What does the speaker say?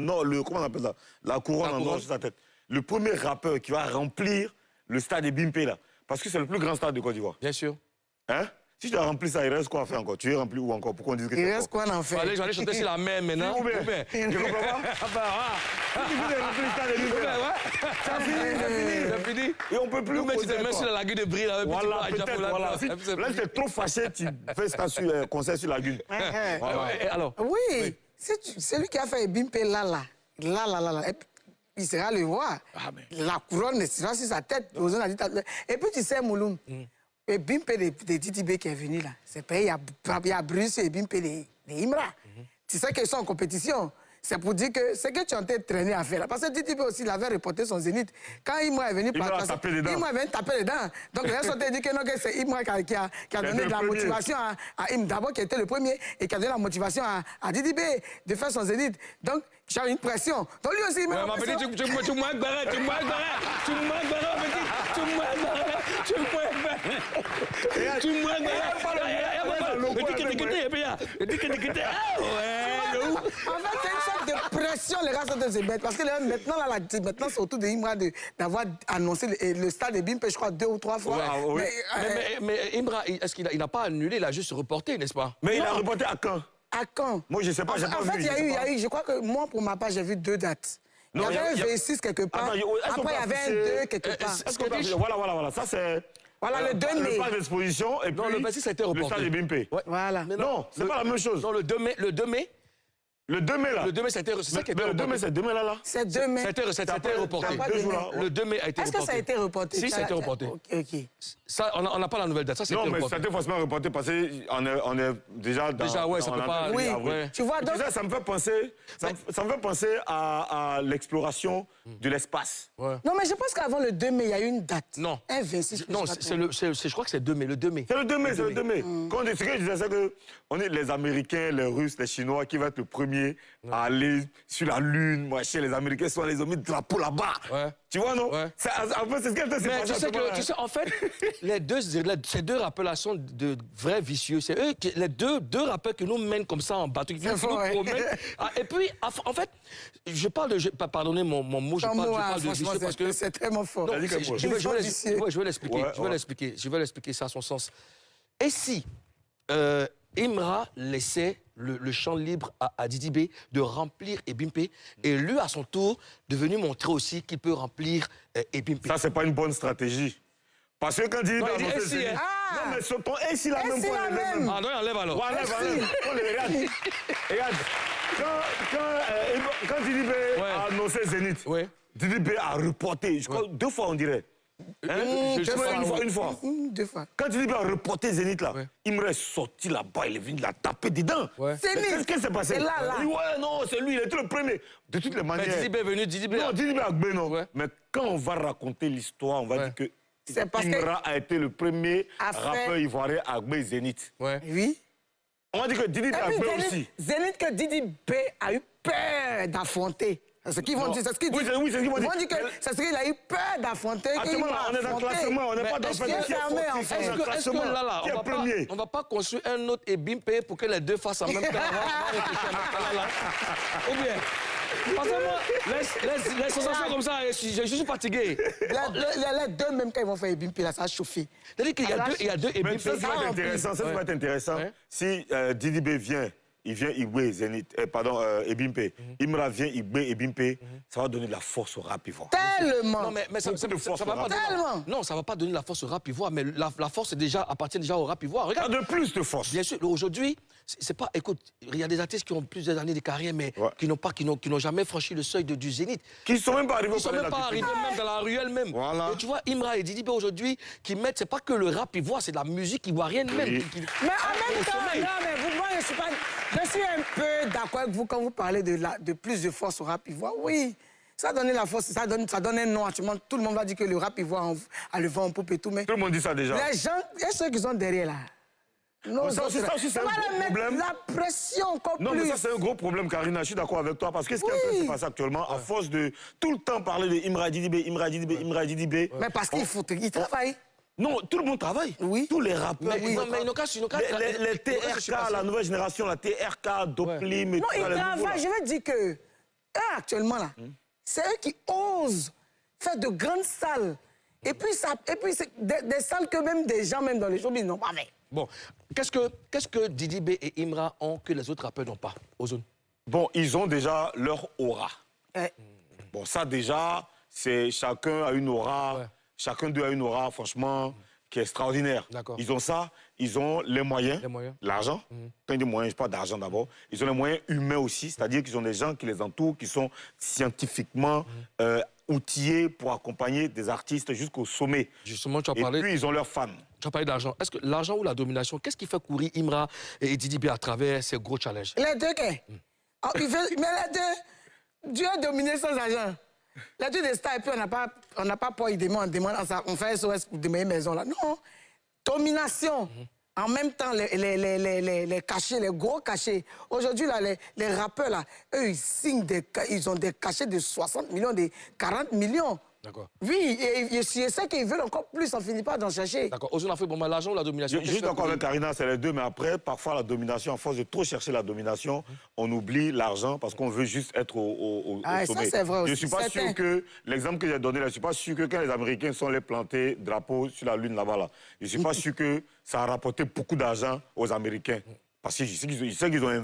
Non, comment on appelle ça? La couronne en or sur sa tête. Le premier rappeur qui va remplir le stade de Bimpe, là. Parce que c'est le plus grand stade de Côte d'Ivoire. Bien sûr. Hein? Si tu as rempli ça, il reste quoi à faire encore? Tu es rempli où encore? Pourquoi on dit que il reste quoi à en faire? J'allais chanter sur la mer maintenant. Je comprends pas. Si tu veux remplir le stade de Bimpe, c'est fini. C'est fini. Et on peut plus. Ou tu te mets sur la lagune de Brie. Voilà, peut-être. Voilà. Là, tu es trop fâché, tu fais concert sur la lagune. Alors? Oui, c'est lui qui a fait Bimpe là. Il sera le roi. La couronne sera sur sa tête. Et puis tu sais, Mouloum, le Bimpe de Didi qui est venu là, c'est pas, il y a Bruce et Bimpe de Imra. Tu sais qu'ils sont en compétition. C'est pour dire que c'est que tu es en train de traîner à faire là. Parce que Didi aussi, il avait reporté son zénith. Quand Imra est venu Imra a tapé dedans. Imra est venu taper dedans. Donc les gens ont dit que non, que c'est Imra qui a donné de la motivation à Im. D'abord, qui était le premier et qui a donné la motivation à Didi B de faire son zénith. Donc, j'ai une pression. Donc lui aussi, il m'a dit, tu En fait, c'est une sorte de pression, les gars sont se mettre. Parce que maintenant, c'est autour de Imra d'avoir annoncé le stade de Bimpe, je crois, 2 ou 3 fois. Mais Imra, est-ce qu'il n'a pas annulé, il a juste reporté, n'est-ce pas? Mais il a reporté à quand? À quand? Moi, je sais pas, j'ai pas vu. En fait, il y a eu, je crois que moi, pour ma part, j'ai vu 2 dates. Il y avait un V6 quelque part. Après, il y avait un 2 quelque part. Voilà. Ça, c'est... Voilà, le 2 mai. Le pas d'exposition et puis... Non, le 26 a été reporté. Le stade de Bimpe. Voilà. Non, c'est pas la même chose. Non, le 2 mai. Le 2 mai, là. Le 2 mai, c'est ça qui a été reporté. Le 2 mai, c'est 2 mai, là. C'est 2 mai. Ça a été reporté. 2 jours, là. Le 2 mai a été reporté. Est-ce que ça a été reporté? Si, ça a été reporté. OK. Ça, on n'a pas la nouvelle date. Ça, c'est non, mais reporté. ça a été forcément reporté parce qu'on est déjà dans... Déjà, ouais, ça peut pas... Oui, tu vois, donc... Ça me fait penser, ça me fait penser à l'exploration de l'espace. Ouais. Non, mais je pense qu'avant le 2 mai, il y a eu une date. Non. Un 26. Non, je crois que c'est le 2 mai. Le 2 mai. C'est le 2 mai, c'est le 2 mai. Quand ce que je disais, c'est que on est les Américains, les Russes, les Chinois qui vont être le premier à aller sur la Lune. Moi, chez les Américains, soit les ont mis de drapeau là-bas. Ouais. Tu vois, non? Ouais. En fait, c'est ce qu'elle te Mais tu sais, en fait, ces deux rappeurs-là sont de vrais vicieux. C'est eux, les deux rappeurs qui nous mènent comme ça en bateau, qui nous promènent. Et puis, en fait, je parle de... Pardonnez mon mot, je parle de vicieux parce que... C'est tellement fort. Je vais l'expliquer. Je vais l'expliquer ça à son sens. Et si Imra laissait le champ libre à Didi B de remplir Ebimpe et lui, à son tour, de venir montrer aussi qu'il peut remplir Ebimpe. Ça, c'est pas une bonne stratégie. Parce que quand Didi B a annoncé... Hein. Non, mais sur ton S, il a même pas même. Ah non, il enlève alors. Enlève. Regarde. Quand Didi B a annoncé Zénith, Didi B a reporté, je crois, 2 fois, on dirait. Une fois. 2 fois. Quand Didi B a reporté Zénith, là, il me reste sorti là-bas, il est venu la taper dedans. Qu'est-ce qui s'est passé? C'est là. Ouais, non, c'est lui, il était le premier. De toutes les manières. Mais Didi B est venu, Didi B... Non, Didi B a gbé, non. Mais quand on va raconter l'histoire, on va dire que Imra a été le premier rappeur ivoirien à gbé Zénith. Oui. On va dire que Didi B a gbé aussi. Zénith que Didi B a eu peur d'affronter. C'est ce qu'ils vont dire. C'est ce qu'ils disent. Oui, c'est ce qu'ils vont dire. Ils vont dire que c'est ce qu'il a eu peur d'affronter. Attends, on est dans le classement, on n'est pas dans le Est-ce que là, on va pas construire un autre Ebimpe pour que les deux fassent en même temps? Ou bien... Parce que moi, les sensations comme ça, je suis fatigué. Les deux, même quand ils vont faire Ebimpe, là, ça a chauffé. C'est-à-dire qu'il y a deux Ebimpe. Ça va être intéressant. Si Didi B vient, il vient Igbe Zénith, Ebimpe. Imra vient Igbe Ebimpe, ça va donner de la force au rap ivoire. Tellement. Non, mais ça va pas donner. Non, ça va pas donner la force au rap ivoire, mais la force appartient déjà au rap ivoire. Regarde. Il y a de plus de force. Bien sûr, aujourd'hui, c'est pas. Écoute, il y a des artistes qui ont plusieurs années de carrière, mais qui n'ont jamais franchi le seuil du Zénith. Qui ne sont même pas arrivés même dans la ruelle même. Voilà. Et tu vois, Imra et Didi B aujourd'hui, qui mettent, c'est pas que le rap ivoire, c'est de la musique ivoirienne même. Mais en même temps, non, mais moi, je suis un peu d'accord avec vous quand vous parlez de plus de force au rap ivoire. Oui, ça donne la force, ça donne un nom. Tout le monde va dire que le rap ivoire a le vent en poupe et tout, mais... Tout le monde dit ça déjà. Les gens, et ceux qui sont derrière là... Non, ça aussi, c'est un gros problème. La pression encore plus. Non, mais ça, c'est un gros problème, Karina. Je suis d'accord avec toi. Parce que ce qui est en train de se passer actuellement, à force de tout le temps parler de Imra Didi B. Mais parce qu'ils travaillent. Non, tout le monde travaille. Oui. Tous les rappeurs. Mais ils n'ont qu'à... Les TRK, la nouvelle génération, la TRK, Doplim... Non, ils travaillent. Je veux dire que eux, actuellement, là, c'est eux qui osent faire de grandes salles. Et puis, c'est des salles que même des gens, même dans les showbiz, n'ont pas fait. Bon, qu'est-ce que Didi B et Imra ont que les autres rappeurs n'ont pas, Ozone? Bon, ils ont déjà leur aura. Ouais. Bon, ça déjà, c'est chacun a une aura, Ouais. chacun d'eux a une aura, franchement, qui est extraordinaire. D'accord. Ils ont ça, ils ont les moyens, moyens. l'argent. Quand je dis moyens, je parle d'argent d'abord. Ils ont les moyens humains aussi, c'est-à-dire qu'ils ont des gens qui les entourent, qui sont scientifiquement outillés pour accompagner des artistes jusqu'au sommet. Justement, tu as Et parlé... puis, ils ont leurs fans. Tu as parlé d'argent. Est-ce que l'argent ou la domination, qu'est-ce qui fait courir Imra et Didi B à travers ces gros challenges? Les deux, mais les deux, Dieu a dominé sans argent. Les deux des stars, et puis on n'a pas pour y demander, on fait SOS pour demander maison là. Non, domination. En même temps, les cachets, les gros cachets. Aujourd'hui, là, les rappeurs, là, eux, ils ont des cachets de 60 millions, de 40 millions. D'accord. Oui, et je sais qu'ils veulent encore plus, on finit pas d'en chercher. D'accord. Ozone a fait, bon, l'argent ou la domination? Je suis d'accord avec Karina, c'est les deux, mais après, parfois, la domination, à force de trop chercher la domination, on oublie l'argent parce qu'on veut juste être au sommet. Ça, c'est vrai aussi. Je ne suis pas sûr que, l'exemple que j'ai donné là, je ne suis pas sûr que quand les Américains sont allés planter drapeau sur la Lune là-bas, là, je ne suis pas sûr que ça a rapporté beaucoup d'argent aux Américains. Parce que je sais qu'ils ont